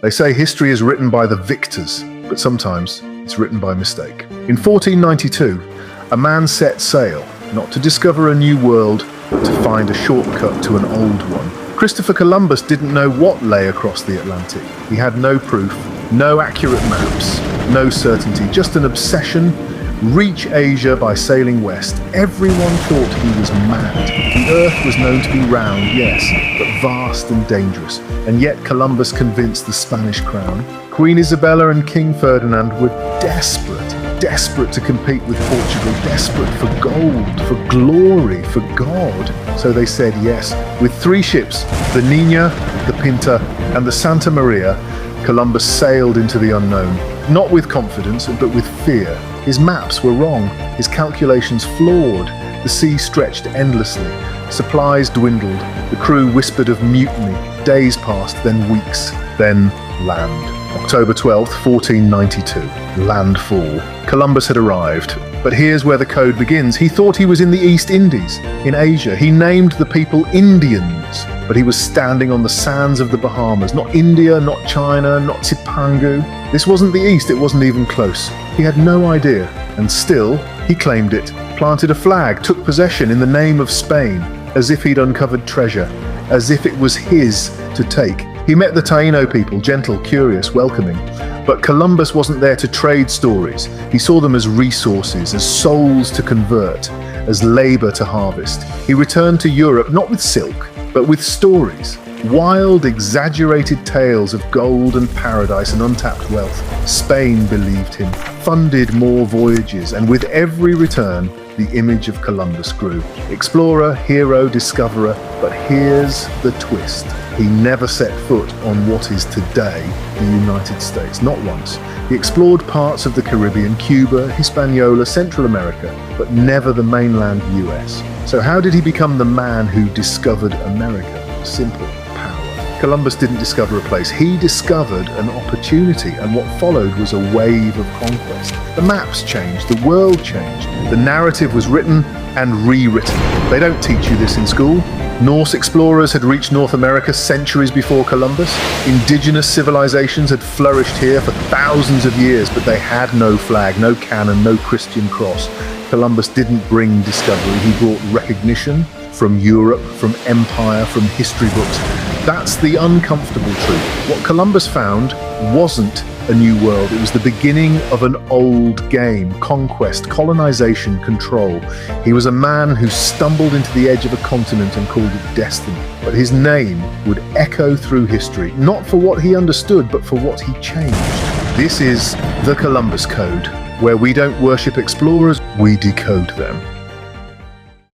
They say history is written by the victors, but sometimes it's written by mistake. In 1492, a man set sail, not to discover a new world, but to find a shortcut to an old one. Christopher Columbus didn't know what lay across the Atlantic. He had no proof, no accurate maps, no certainty, just an obsession. Reach Asia by sailing west. Everyone thought he was mad. The earth was known to be round, yes, but vast and dangerous. And yet Columbus convinced the Spanish crown. Queen Isabella and King Ferdinand were desperate to compete with Portugal, desperate for gold, for glory, for God. So they said yes. With 3 ships, the Niña, the Pinta, and the Santa Maria, Columbus sailed into the unknown, not with confidence, but with fear. His maps were wrong, his calculations flawed, the sea stretched endlessly, supplies dwindled, the crew whispered of mutiny, days passed, then weeks, then land. October 12th, 1492, landfall. Columbus had arrived, but here's where the code begins. He thought he was in the East Indies, in Asia. He named the people Indians, but he was standing on the sands of the Bahamas. Not India, not China, not Zipangu. This wasn't the East, it wasn't even close. He had no idea, and still, he claimed it, planted a flag, took possession in the name of Spain, as if he'd uncovered treasure, as if it was his to take. He met the Taino people, gentle, curious, welcoming. But Columbus wasn't there to trade stories. He saw them as resources, as souls to convert, as labor to harvest. He returned to Europe not with silk, but with stories. Wild, exaggerated tales of gold and paradise and untapped wealth. Spain believed him, funded more voyages, and with every return, the image of Columbus grew. Explorer, hero, discoverer, but here's the twist. He never set foot on what is today the United States, not once. He explored parts of the Caribbean, Cuba, Hispaniola, Central America, but never the mainland US. So how did he become the man who discovered America? Simple. Columbus didn't discover a place, he discovered an opportunity, and what followed was a wave of conquest. The maps changed, the world changed, the narrative was written and rewritten. They don't teach you this in school. Norse explorers had reached North America centuries before Columbus. Indigenous civilizations had flourished here for thousands of years, but they had no flag, no cannon, no Christian cross. Columbus didn't bring discovery, he brought recognition from Europe, from empire, from history books. That's the uncomfortable truth. What Columbus found wasn't a new world. It was the beginning of an old game: conquest, colonization, control. He was a man who stumbled into the edge of a continent and called it destiny. But his name would echo through history, not for what he understood, but for what he changed. This is the Columbus Code, where we don't worship explorers, we decode them.